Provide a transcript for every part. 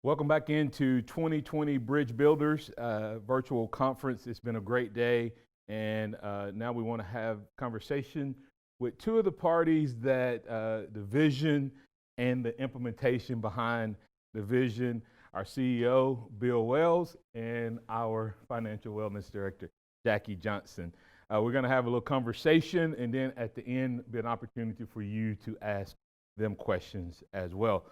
Welcome back into 2020 Bridge Builders virtual conference. It's been a great day, and now we want to have conversation with two of the parties that the vision and the implementation behind the vision, our CEO, Bill Wells, and our Financial Wellness Director, Jackie Johnson. We're going to have a little conversation, and then at the end, be an opportunity for you to ask them questions as well.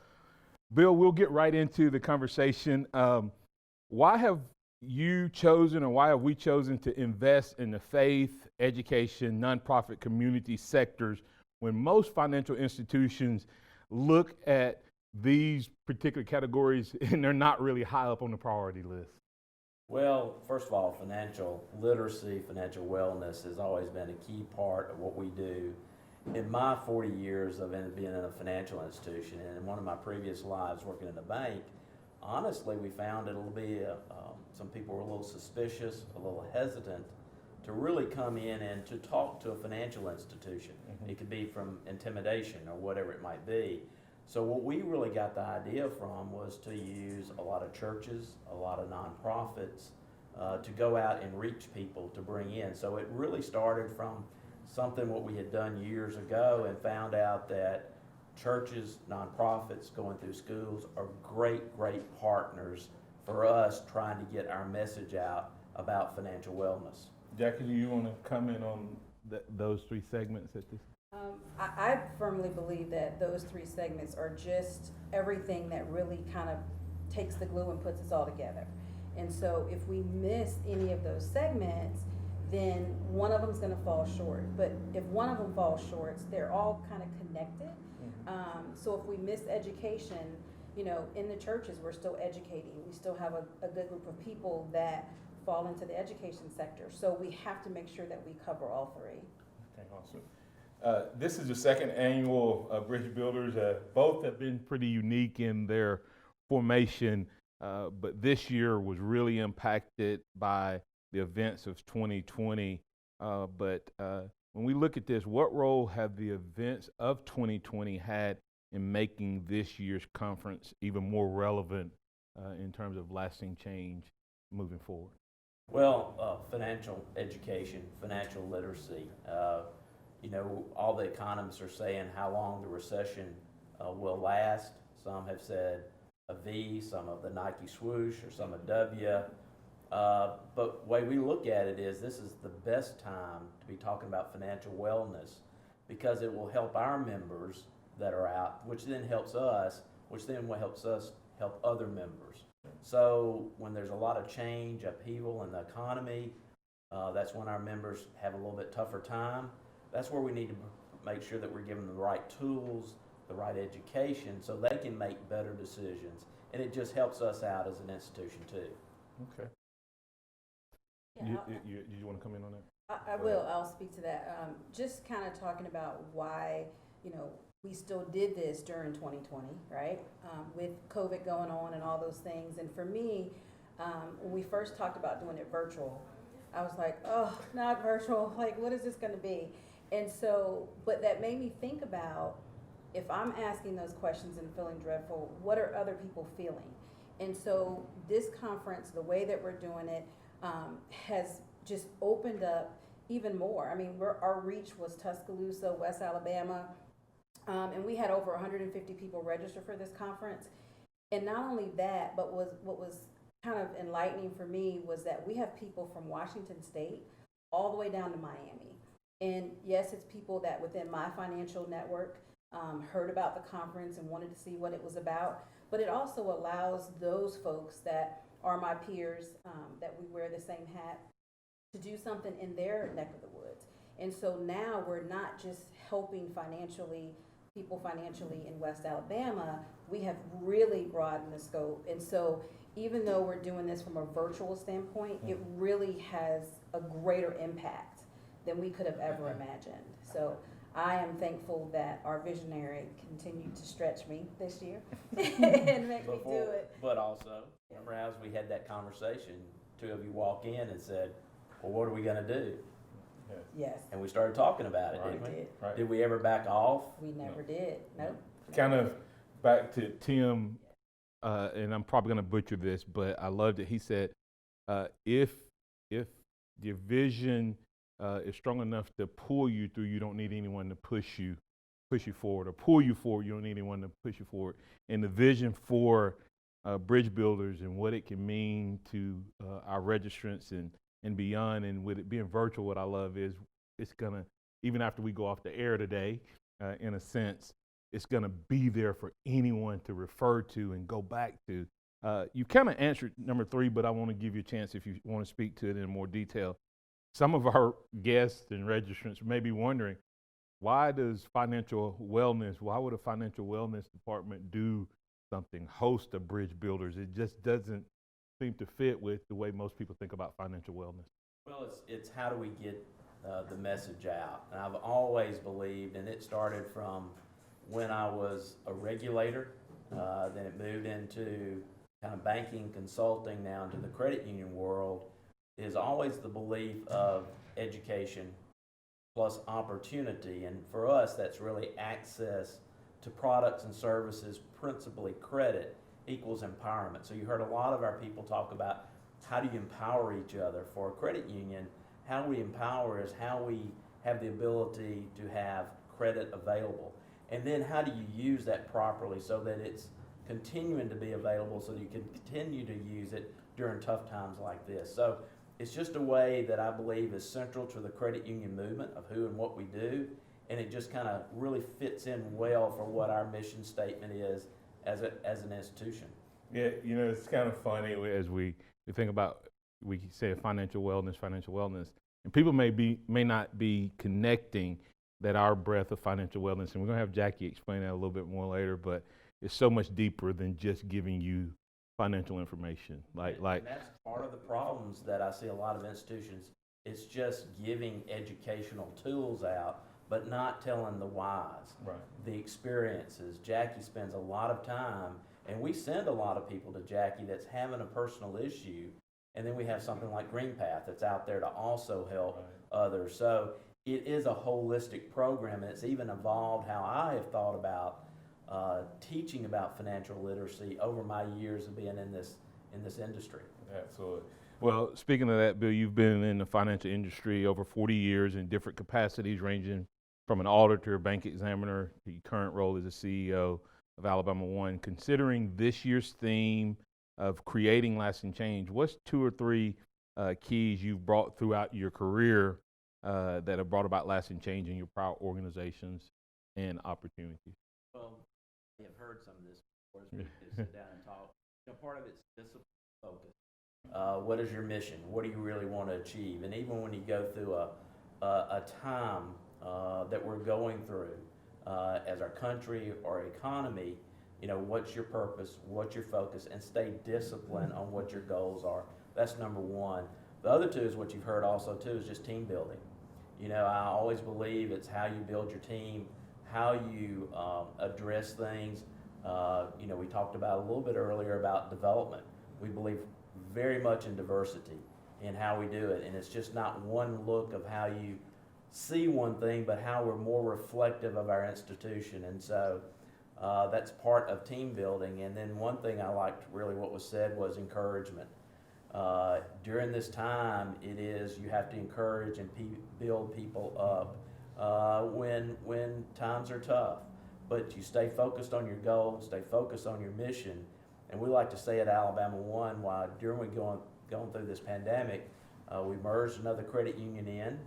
Bill, we'll get right into the conversation. Why have you chosen, or why have we chosen to invest in the faith, education, nonprofit community sectors when most financial institutions look at these particular categories and they're not really high up on the priority list? Well, first of all, financial literacy, financial wellness has always been a key part of what we do. In my 40 years of being in a financial institution, and in one of my previous lives working in a bank, honestly, we found it'll be some people were a little suspicious, a little hesitant to really come in and to talk to a financial institution. Mm-hmm. It could be from intimidation or whatever it might be. So what we really got the idea from was to use a lot of churches, a lot of nonprofits, to go out and reach people to bring in. So it really started from something what we had done years ago, and found out that churches, nonprofits going through schools are great partners for us trying to get our message out about financial wellness. Jackie, do you want to comment on those three segments at this? I firmly believe that those three segments are just everything that really kind of takes the glue and puts us all together. And so if we miss any of those segments, then one of them is going to fall short. But if one of them falls short, they're all kind of connected. Mm-hmm. So if we miss education, in the churches, we're still educating. We still have a good group of people that fall into the education sector. So we have to make sure that we cover all three. Okay, awesome. This is the second annual Bridge Builders. Both have been pretty unique in their formation, but this year was really impacted by the events of 2020. But when we look at this, what role have the events of 2020 had in making this year's conference even more relevant in terms of lasting change moving forward? Well, financial education, financial literacy. All the economists are saying how long the recession will last. Some have said a V, some of the Nike swoosh, or some a W. But the way we look at it is this is the best time to be talking about financial wellness, because it will help our members that are out, which then helps us, which then helps us help other members. So when there's a lot of change, upheaval in the economy, that's when our members have a little bit tougher time. That's where we need to make sure that we're giving them the right tools, the right education, so they can make better decisions. And it just helps us out as an institution too. Okay. Yeah, you want to come in on that? I will. I'll speak to that. Just kind of talking about why, we still did this during 2020, right? With COVID going on and all those things. And for me, when we first talked about doing it virtual, I was like, oh, not virtual. Like, what is this going to be? And so, but that made me think about, if I'm asking those questions and feeling dreadful, what are other people feeling? And so this conference, the way that we're doing it, has just opened up even more. I mean, our reach was Tuscaloosa, West Alabama, and we had over 150 people register for this conference. And not only that, but what was kind of enlightening for me was that we have people from Washington State all the way down to Miami. And yes, it's people that within my financial network heard about the conference and wanted to see what it was about, but it also allows those folks that are my peers, that we wear the same hat, to do something in their neck of the woods. And so now we're not just helping people financially in West Alabama, we have really broadened the scope. And so even though we're doing this from a virtual standpoint, it really has a greater impact than we could have ever imagined. So I am thankful that our visionary continued to stretch me this year and make me do it. But also, remember as we had that conversation, two of you walk in and said, well, what are we going to do? Yes. And we started talking about it, Right. didn't we? Did. Right. Did we ever back off? We never did. Nope. Kind of back to Tim, and I'm probably going to butcher this, but I loved it. He said, if your vision is strong enough to pull you through, you don't need anyone to push you forward, or pull you forward. You don't need anyone to push you forward. And the vision for Bridge Builders and what it can mean to our registrants and beyond, and with it being virtual, what I love is it's gonna, even after we go off the air today, in a sense, it's gonna be there for anyone to refer to and go back to. You kind of answered number 3, but I want to give you a chance if you want to speak to it in more detail. Some of our guests and registrants may be wondering, why would a financial wellness department do something, host a Bridge Builders? It just doesn't seem to fit with the way most people think about financial wellness. Well, it's how do we get the message out? And I've always believed, and it started from when I was a regulator, then it moved into kind of banking, consulting, now into the credit union world, is always the belief of education plus opportunity. And for us, that's really access to products and services, principally credit, equals empowerment. So you heard a lot of our people talk about how do you empower each other. For a credit union, how we empower is how we have the ability to have credit available. And then how do you use that properly so that it's continuing to be available so that you can continue to use it during tough times like this. So it's just a way that I believe is central to the credit union movement of who and what we do, and it just kind of really fits in well for what our mission statement is as an institution. Yeah, it's kind of funny as we think about, we say financial wellness, and people may not be connecting that our breadth of financial wellness, and we're gonna have Jackie explain that a little bit more later, but it's so much deeper than just giving you financial information. And that's part of the problems that I see a lot of institutions. It's just giving educational tools out, but not telling the whys, Right. the experiences. Jackie spends a lot of time, and we send a lot of people to Jackie that's having a personal issue, and then we have something like GreenPath that's out there to also help others. So it is a holistic program, and it's even evolved how I have thought about teaching about financial literacy over my years of being in this industry. Absolutely. Well, speaking of that, Bill, you've been in the financial industry over 40 years in different capacities, ranging from an auditor, bank examiner, to your current role as a CEO of Alabama One. Considering this year's theme of creating lasting change, what's 2 or 3 keys you've brought throughout your career that have brought about lasting change in your prior organizations and opportunities? Well, I have heard some of this before as we sit down and talk. Part of it's discipline, focus. What is your mission? What do you really want to achieve? And even when you go through a time that we're going through as our country or economy, what's your purpose? What's your focus? And stay disciplined on what your goals are. That's number 1. The other 2 is what you've heard also too, is just team building. I always believe it's how you build your team, how you address things. We talked about a little bit earlier about development. We believe very much in diversity in how we do it, and it's just not one look of how you see one thing, but how we're more reflective of our institution. And so that's part of team building. And then one thing I liked really what was said was encouragement. During this time, you have to encourage and build people up when times are tough. But you stay focused on your goals, stay focused on your mission. And we like to say at Alabama One, during we going through this pandemic, we merged another credit union in.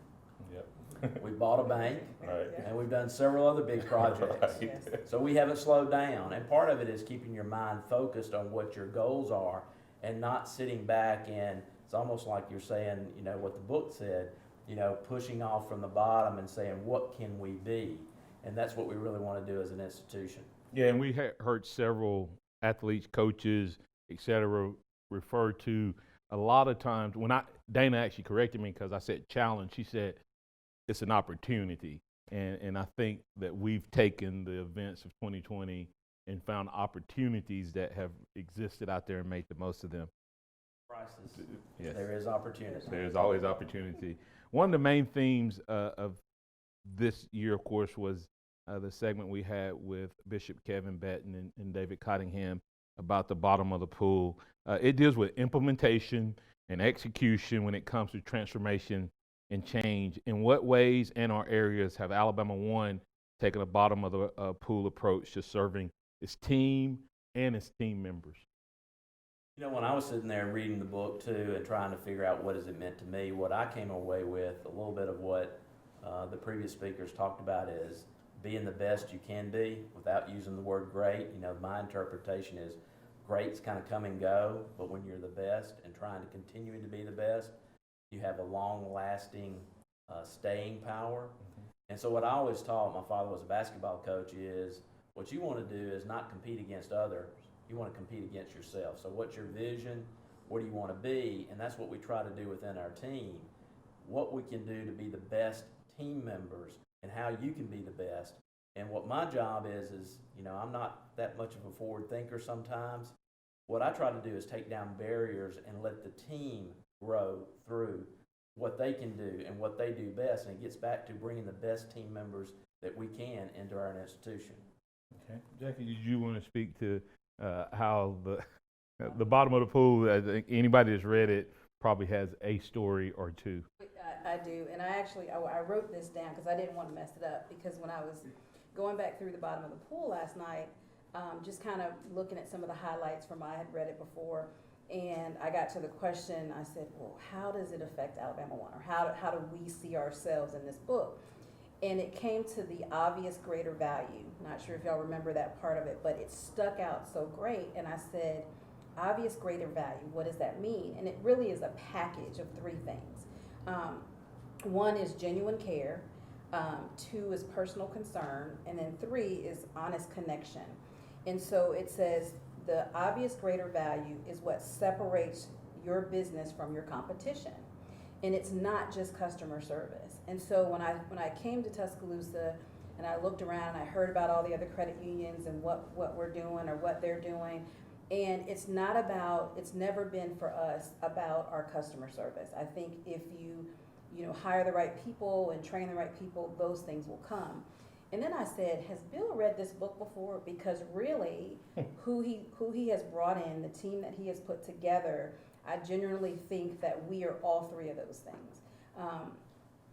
Yep. We bought a bank, Right. and we've done several other big projects. Yes. So we haven't slowed down. And part of it is keeping your mind focused on what your goals are and not sitting back and it's almost like you're saying, what the book said, pushing off from the bottom and saying, what can we be? And that's what we really want to do as an institution. Yeah, and we heard several athletes, coaches, et cetera, refer to a lot of times Dana actually corrected me because I said challenge. She said it's an opportunity. And I think that we've taken the events of 2020 and found opportunities that have existed out there and made the most of them. Crisis. Yes. There is opportunity. There's always opportunity. One of the main themes of this year, of course, was the segment we had with Bishop Kevin Betton and David Cottingham. about the bottom of the pool. It deals with implementation and execution when it comes to transformation and change. In what ways and or areas have Alabama One taken a bottom of the pool approach to serving its team and its team members? You know, when I was sitting there reading the book too and trying to figure out what has it meant to me, what I came away with, a little bit of what the previous speakers talked about, is being the best you can be without using the word great. You know, my interpretation is greats kind of come and go, but when you're the best and trying to continue to be the best, you have a long-lasting staying power. And so what I always taught, my father was a basketball coach, is what you want to do is not compete against others. You want to compete against yourself. So what's your vision? What do you want to be? And that's what we try to do within our team. What we can do to be the best team members and how you can be the best. And what my job is, you know, I'm not that much of a forward thinker sometimes. What I try to do is take down barriers and let the team grow through what they can do and what they do best. And it gets back to bringing the best team members that we can into our institution. Okay. Jackie, did you want to speak to how the bottom of the pool, I think anybody that's read it probably has a story or two? I do, and I wrote this down because I didn't want to mess it up, because when I was going back through the bottom of the pool last night, just kind of looking at some of the highlights from I had read it before, and I got to the question, I said, well, how does it affect Alabama One, or how do we see ourselves in this book? And it came to the obvious greater value. Not sure if y'all remember that part of it, but it stuck out so great, and I said, obvious greater value, what does that mean? And it really is a package of three things. One is genuine care, two is personal concern, and then three is honest connection. And so it says the obvious greater value is what separates your business from your competition. And it's not just customer service. And so when I came to Tuscaloosa and I looked around and I heard about all the other credit unions and what we're doing or what they're doing, and it's never been for us about our customer service. I think if you hire the right people and train the right people, those things will come. And then I said, has Bill read this book before? Because really, who he has brought in, the team that he has put together, I genuinely think that we are all three of those things.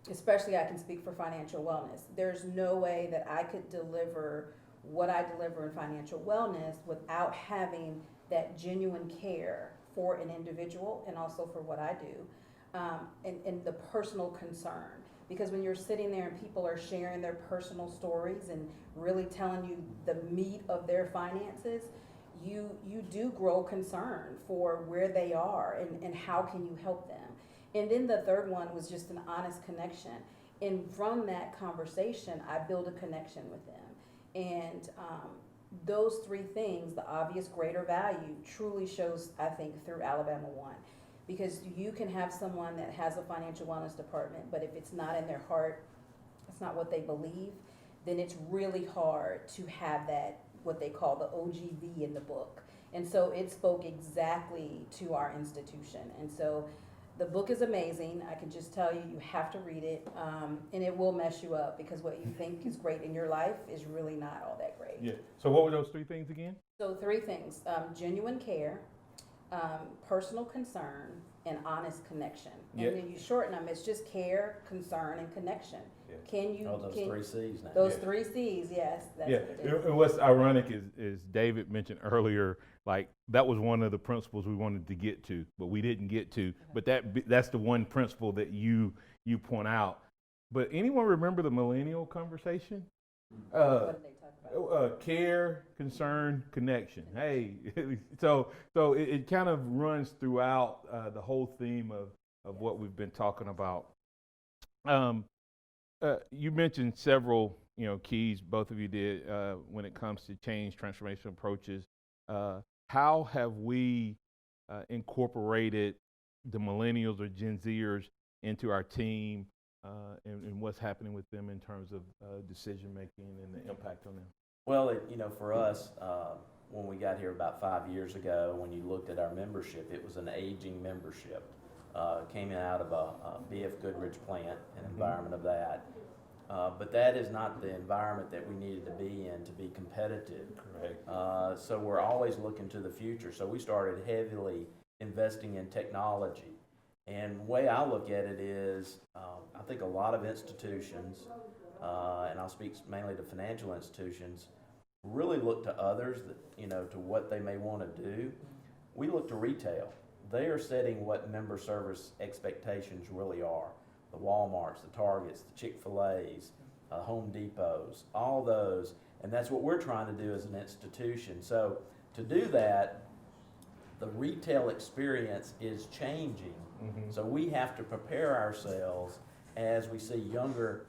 Especially I can speak for financial wellness. There's no way that I could deliver what I deliver in financial wellness without having that genuine care for an individual and also for what I do, and the personal concern. Because when you're sitting there and people are sharing their personal stories and really telling you the meat of their finances, you do grow concern for where they are and how can you help them. And then the third one was just an honest connection. And from that conversation, I build a connection with them. And those three things, the obvious greater value, truly shows, I think, through Alabama One. Because you can have someone that has a financial wellness department, but if it's not in their heart, it's not what they believe, then it's really hard to have that, what they call the OGV in the book. And so it spoke exactly to our institution. And so the book is amazing. I can just tell you, you have to read it, and it will mess you up, because what you think is great in your life is really not all that great. Yeah. So what were those three things again? So three things: genuine care, personal concern, and honest connection. Yeah. And then you shorten them, it's just care, concern, and connection. Yeah. Can you? Oh, those three C's now. Those Yeah. three C's, yes. That's Yeah. what it is. And what's ironic is David mentioned earlier, like that was one of the principles we wanted to get to, but we didn't get to. But that's the one principle that you point out. But anyone remember the millennial conversation? What did they talk about? Care, concern, connection. Hey, so it kind of runs throughout the whole theme of what we've been talking about. You mentioned several keys, both of you did, when it comes to change transformation approaches. How have we incorporated the millennials or Gen Zers into our team, and what's happening with them in terms of decision making and the impact on them? Well, for us, when we got here about 5 years ago, when you looked at our membership, it was an aging membership. Came out of a BF Goodrich plant, an environment of that. But that is not the environment that we needed to be in to be competitive. Correct. So we're always looking to the future. So we started heavily investing in technology. And the way I look at it is, I think a lot of institutions, and I'll speak mainly to financial institutions, really look to others that, to what they may want to do. We look to retail. They are setting what member service expectations really are. The Walmarts, the Targets, the Chick-fil-A's, Home Depots, all those. And that's what we're trying to do as an institution. So to do that, the retail experience is changing. Mhm. So we have to prepare ourselves as we see younger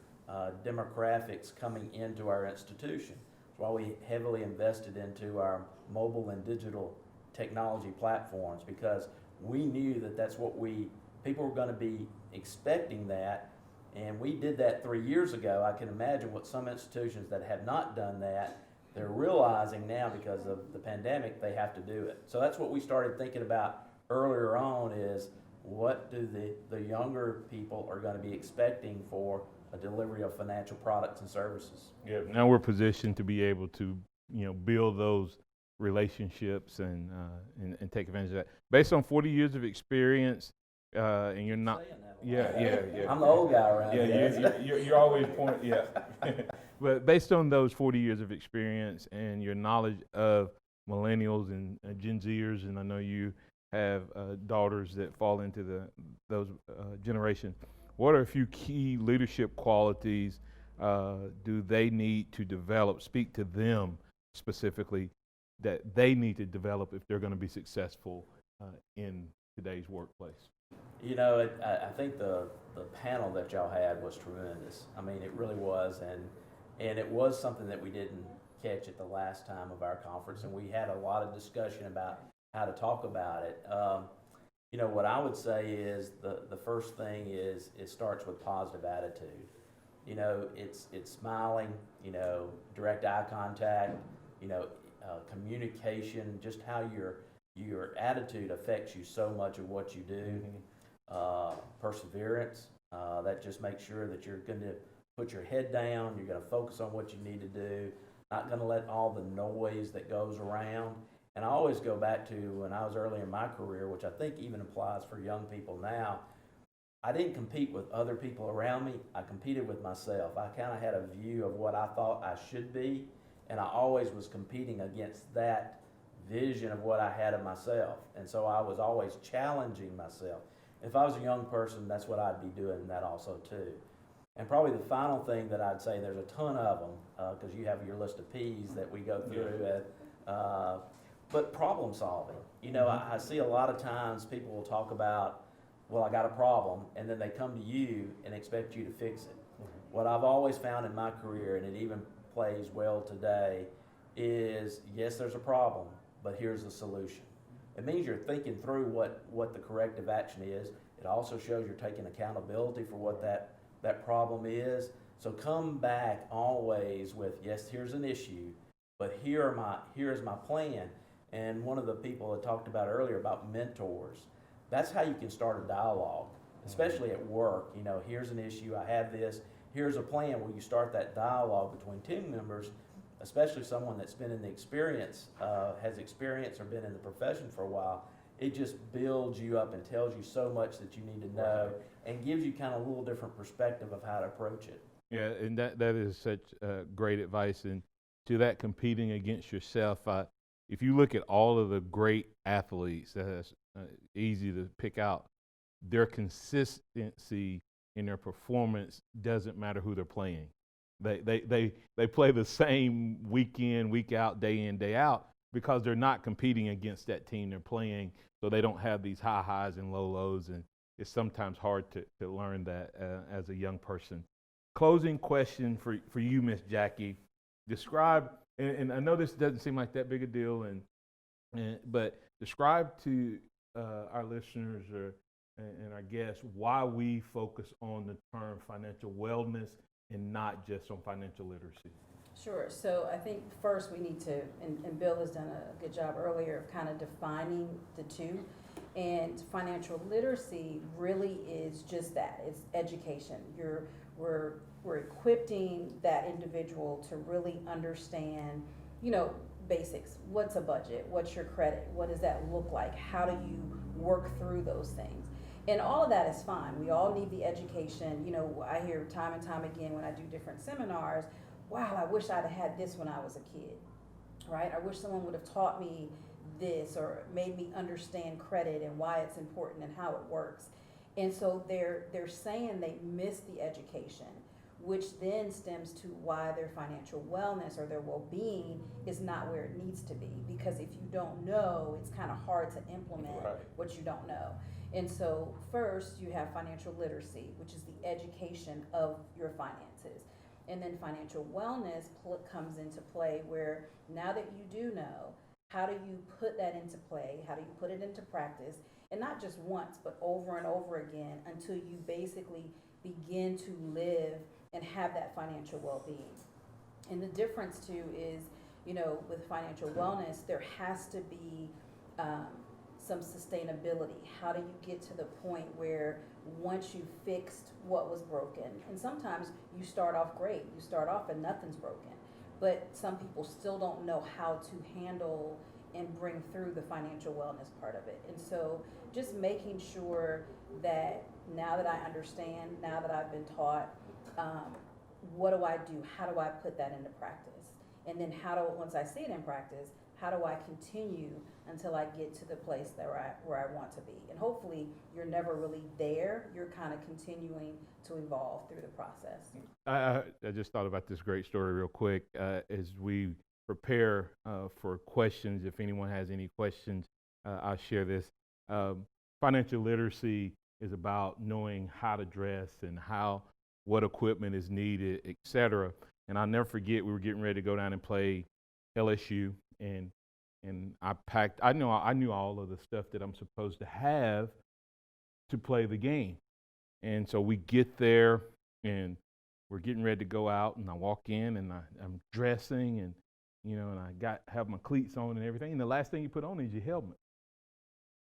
demographics coming into our institution. That's why we heavily invested into our mobile and digital technology platforms, because we knew that that's what people were going to be expecting that, and we did that 3 years ago. I can imagine what some institutions that have not done that, they're realizing now because of the pandemic they have to do it. So that's what we started thinking about earlier on, is what do the younger people are going to be expecting for a delivery of financial products and services. Yeah. Now we're positioned to be able to, build those relationships and take advantage of that. Based on 40 years of experience, and you're not. Saying that a lot. Yeah. I'm the old guy around Yeah, here. you're always yeah. But based on those 40 years of experience and your knowledge of millennials and Gen Zers, and I know you have daughters that fall into those generations, what are a few key leadership qualities do they need to develop? Speak to them specifically that they need to develop if they're going to be successful in today's workplace. I think the panel that y'all had was tremendous. I mean, it really was, and it was something that we didn't catch at the last time of our conference, and we had a lot of discussion about how to talk about it. What I would say is the first thing is it starts with positive attitude. It's smiling, direct eye contact, communication, just how your attitude affects you so much of what you do. Perseverance, that just makes sure that you're going to put your head down, you're going to focus on what you need to do, not going to let all the noise that goes around. And I always go back to when I was early in my career, which I think even applies for young people now. I didn't compete with other people around me. I competed with myself. I kind of had a view of what I thought I should be, and I always was competing against that vision of what I had of myself. And so I was always challenging myself. If I was a young person, that's what I'd be doing that also too. And probably the final thing that I'd say, there's a ton of them, because you have your list of P's that we go through, but problem solving. I see a lot of times people will talk about, well, I got a problem, and then they come to you and expect you to fix it. What I've always found in my career, and it even plays well today, is yes, there's a problem, but here's the solution. It means you're thinking through what the corrective action is. It also shows you're taking accountability for what that problem is. So come back always with, yes, here's an issue, but here is my plan. And one of the people that talked about earlier about mentors, that's how you can start a dialogue, especially at work. Here's an issue, I have this, here's a plan. Where you start that dialogue between team members, especially someone that's been in the experience, has experience or been in the profession for a while. It just builds you up and tells you so much that you need to know, and gives you kind of a little different perspective of how to approach it. Yeah, and that is such great advice. And to that, competing against yourself, if you look at all of the great athletes, that's easy to pick out, their consistency in their performance doesn't matter who they're playing. They play the same week in, week out, day in, day out, because they're not competing against that team they're playing, so they don't have these high highs and low lows, and it's sometimes hard to learn that as a young person. Closing question for you, Miss Jackie. Describe, and I know this doesn't seem like that big a deal, but describe to our listeners and our guests why we focus on the term financial wellness and not just on financial literacy. Sure. So I think first we need to, and Bill has done a good job earlier of kind of defining the two. And financial literacy really is just that. It's education. We're we're equipping that individual to really understand, you know, basics. What's a budget? What's your credit? What does that look like? How do you work through those things? And all of that is fine. We all need the education. You know, I hear time and time again when I do different seminars, wow, I wish I'd have had this when I was a kid, right? I wish someone would have taught me this or made me understand credit and why it's important and how it works. And so they're saying they miss the education, which then stems to why their financial wellness or their well-being is not where it needs to be. Because if you don't know, it's kind of hard to implement what you don't know. And so first you have financial literacy, which is the education of your finances. And then financial wellness comes into play where now that you do know, how do you put that into play? How do you put it into practice? And not just once, but over and over again until you basically begin to live and have that financial well-being. And the difference too is, you know, with financial wellness, there has to be some sustainability. How do you get to the point where once you fixed what was broken, and sometimes you start off great, you start off and nothing's broken, but some people still don't know how to handle and bring through the financial wellness part of it. And so just making sure that now that I understand, now that I've been taught, what do I do? How do I put that into practice? And then once I see it in practice, how do I continue until I get to the place where I want to be? And hopefully you're never really there. You're kind of continuing to evolve through the process. I just thought about this great story real quick as we prepare for questions. If anyone has any questions, I'll share this. Financial literacy is about knowing how to dress and what equipment is needed, etc. And I'll never forget, we were getting ready to go down and play LSU, and I knew all of the stuff that I'm supposed to have to play the game. And so we get there and we're getting ready to go out, and I walk in and I'm dressing, and you know, and I have my cleats on and everything, and the last thing you put on is your helmet.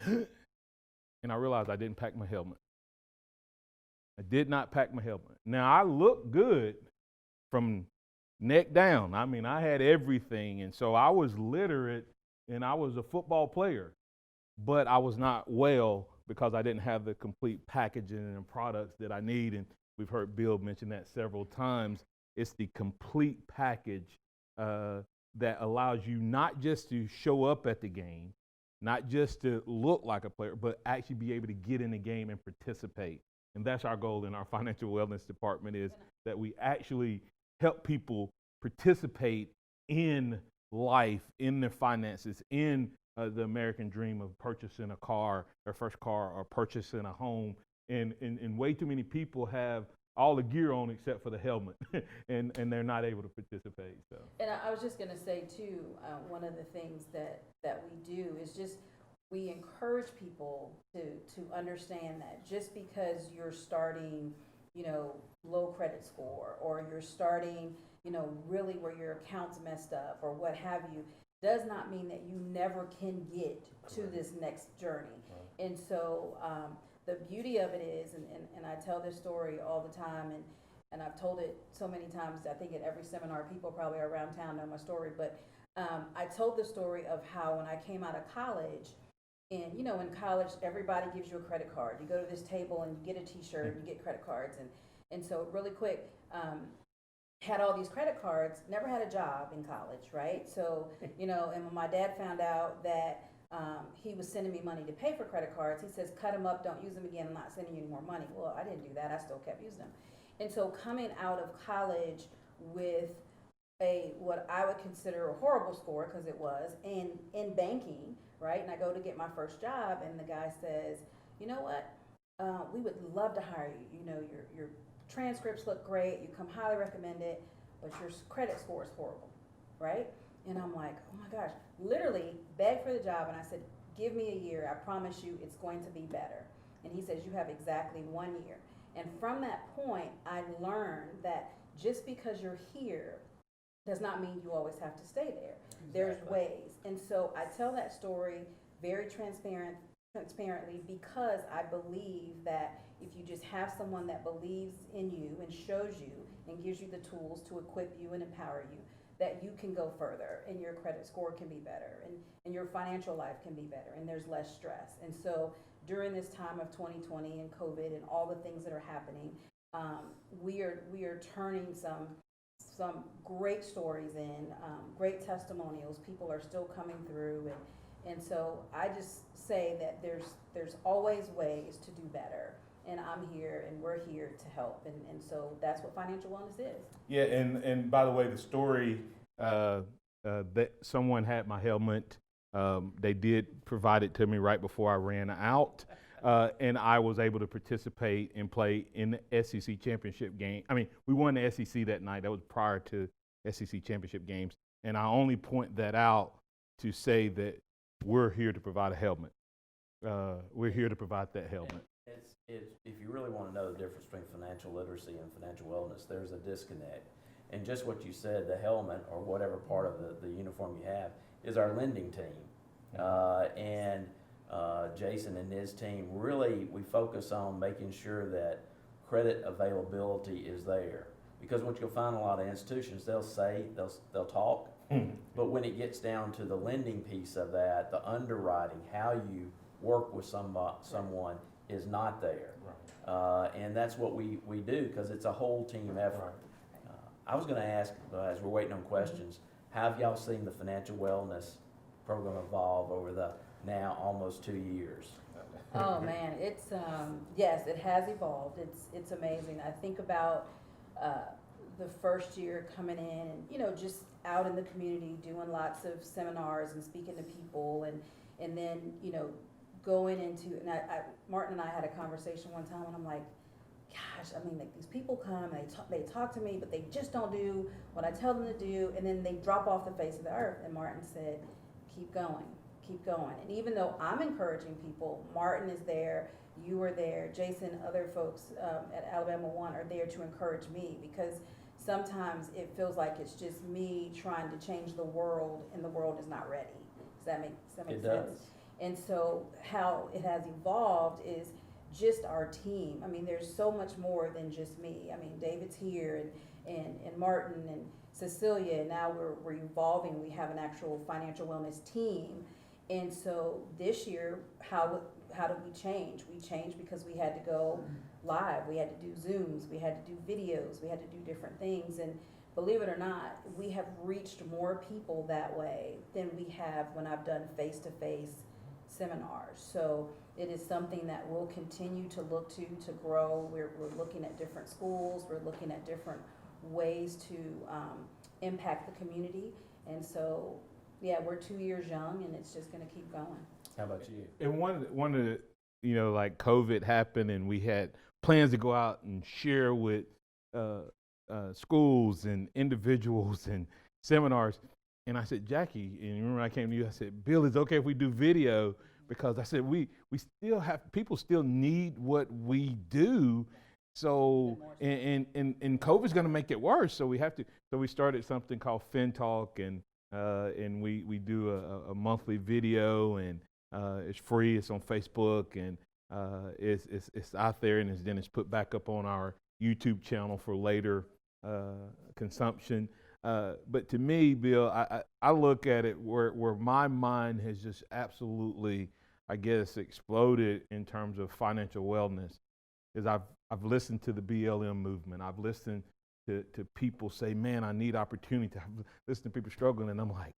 And I realized I didn't pack my helmet. I did not pack my helmet. Now I looked good from neck down. I mean, I had everything, and so I was literate, and I was a football player, but I was not well because I didn't have the complete packaging and products that I need. And we've heard Bill mention that several times. It's the complete package that allows you not just to show up at the game, not just to look like a player, but actually be able to get in the game and participate. And that's our goal in our financial wellness department, is that we actually help people participate in life, in their finances, in the American dream of purchasing a car, their first car, or purchasing a home. And way too many people have all the gear on except for the helmet, and they're not able to participate. So. And I was just going to say too, one of the things that we do is just we encourage people to understand that just because you're starting, you know, low credit score, or you're starting, you know, really where your account's messed up or what have you, does not mean that you never can get to this next journey. And so the beauty of it is, and I tell this story all the time, and I've told it so many times, I think at every seminar, people probably around town know my story, but I told the story of how when I came out of college, and you know, in college, everybody gives you a credit card. You go to this table and you get a t-shirt and you get credit cards. And so really quick, had all these credit cards, never had a job in college, right? So, you know, and when my dad found out that he was sending me money to pay for credit cards, he says, cut them up, don't use them again, I'm not sending you any more money. Well, I didn't do that, I still kept using them. And so coming out of college with what I would consider a horrible score, because it was, in banking, right? And I go to get my first job, and the guy says, you know what, we would love to hire you. You know, your transcripts look great, you come highly recommended, but your credit score is horrible, right? And I'm like, oh my gosh, literally begged for the job, and I said, give me a year, I promise you it's going to be better. And he says, you have exactly 1 year. And from that point, I learned that just because you're here does not mean you always have to stay there. Exactly. There's ways. And so I tell that story very transparent. transparently, because I believe that if you just have someone that believes in you and shows you and gives you the tools to equip you and empower you, that you can go further and your credit score can be better and your financial life can be better and there's less stress. And so during this time of 2020 and COVID and all the things that are happening, we are turning some great stories in, great testimonials. People are still coming through, and so I just say that there's always ways to do better, and I'm here and we're here to help, and so that's what financial wellness is. Yeah, and by the way, the story that someone had my helmet. They did provide it to me right before I ran out, and I was able to participate and play in the SEC championship game. I mean, we won the SEC that night. That was prior to SEC championship games, and I only point that out to say that we're here to provide a helmet. We're here to provide that helmet. It's if you really want to know the difference between financial literacy and financial wellness, there's a disconnect. And just what you said, the helmet or whatever part of the uniform you have is our lending team. And Jason and his team, really, we focus on making sure that credit availability is there. Because what you'll find in a lot of institutions, they'll talk, but when it gets down to the lending piece of that, the underwriting, how you work with someone is not there. Right. And that's what we do, because it's a whole team effort. I was going to ask, as we're waiting on questions, how have y'all seen the financial wellness program evolve over the now almost 2 years? Oh man, it's yes, it has evolved. It's amazing. I think about the first year coming in and just out in the community doing lots of seminars and speaking to people and then going into, and Martin and I had a conversation one time and I'm like, gosh, I mean, like, these people come and they talk to me, but they just don't do what I tell them to do, and then they drop off the face of the earth. And Martin said, keep going. And even though I'm encouraging people, Martin is there, you are there, Jason, other folks at Alabama One are there to encourage me, because sometimes it feels like it's just me trying to change the world and the world is not ready. Does that make sense? It does. And so how it has evolved is just our team. I mean, there's so much more than just me. I mean, David's here and Martin and Cecilia, and now we're evolving. We have an actual financial wellness team. And so this year, how did we change? We changed because we had to go live. We had to do Zooms. We had to do videos. We had to do different things. And believe it or not, we have reached more people that way than we have when I've done face-to-face seminars. So it is something that we'll continue to look to grow. We're looking at different schools. We're looking at different ways to impact the community. And so, yeah, we're 2 years young, and it's just going to keep going. How about you? And one of the, like COVID happened and we had plans to go out and share with schools and individuals and seminars. And I said, Jackie, and you remember I came to you, I said, Bill, is it okay if we do video? Because I said, we still have, people still need what we do. So, and COVID's going to make it worse. So we have to, so we started something called FinTalk, and we do a monthly video, and it's free. It's on Facebook, and it's out there, and then it's put back up on our YouTube channel for later consumption. But to me, Bill, I look at it where my mind has just absolutely, I guess, exploded in terms of financial wellness, is I've listened to the BLM movement. I've listened to people say, man, I need opportunity. I've listened to people struggling, and I'm like,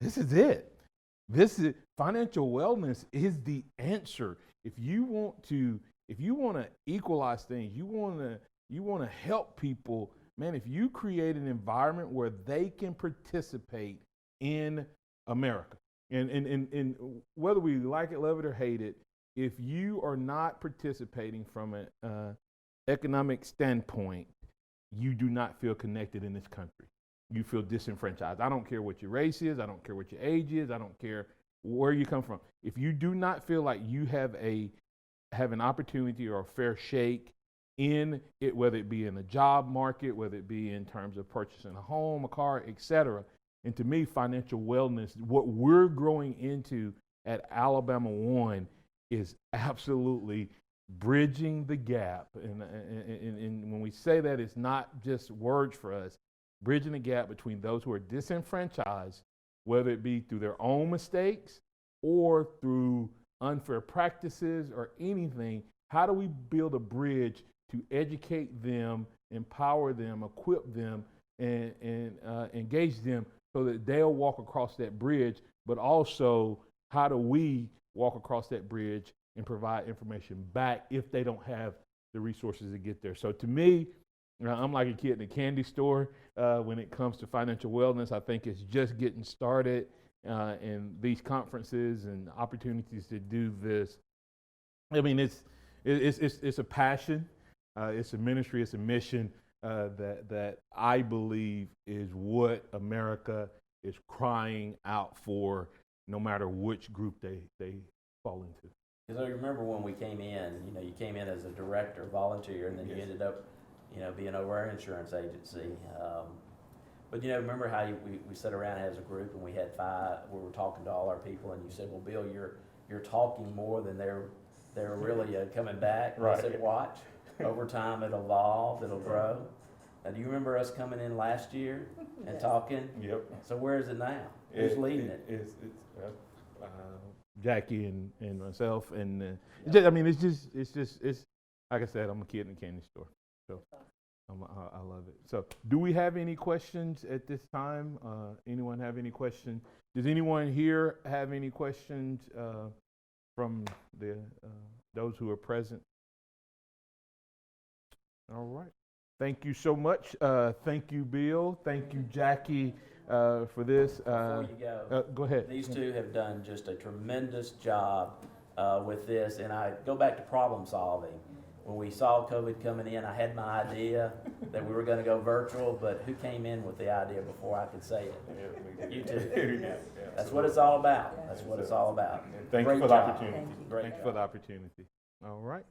this is it. Financial wellness is the answer. If you want to equalize things, you want to help people, man, if you create an environment where they can participate in America, and whether we like it, love it, or hate it, if you are not participating from an economic standpoint, you do not feel connected in this country. You feel disenfranchised. I don't care what your race is. I don't care what your age is. I don't care where you come from. If you do not feel like you have an opportunity or a fair shake in it, whether it be in the job market, whether it be in terms of purchasing a home, a car, etc. And to me, financial wellness, what we're growing into at Alabama One, is absolutely bridging the gap. And when we say that, it's not just words for us, bridging the gap between those who are disenfranchised, whether it be through their own mistakes or through unfair practices or anything. How do we build a bridge to educate them, empower them, equip them, and engage them so that they'll walk across that bridge, but also how do we walk across that bridge and provide information back if they don't have the resources to get there. So to me, I'm like a kid in a candy store when it comes to financial wellness. I think it's just getting started, and these conferences and opportunities to do this. I mean, it's a passion, it's a ministry, it's a mission that I believe is what America is crying out for, no matter which group they fall into. Because I remember when we came in, you came in as a director, volunteer, and then you ended up, being over our insurance agency. But remember how we sat around as a group and we were talking to all our people, and you said, "Well, Bill, you're talking more than they're really coming back." And Right. I said, "Watch, over time it'll evolve, it'll grow." Now, do you remember us coming in last year and Yes. talking? Yep. So where is it now? Who's leading it? It's Jackie and myself, and it's like I said, I'm a kid in a candy store, so I love it. So, do we have any questions at this time? Anyone have any questions? Does anyone here have any questions from those who are present? All right. Thank you so much. Thank you, Bill. Thank you, Jackie, for this. Before you go, Go ahead. these two have done just a tremendous job with this, and I go back to problem solving. When we saw COVID coming in, I had my idea that we were going to go virtual, but who came in with the idea before I could say it? You two. That's what it's all about. That's what it's all about. Thank you Great for the job. opportunity. Thank you. Great Thank you job. for the opportunity. All right.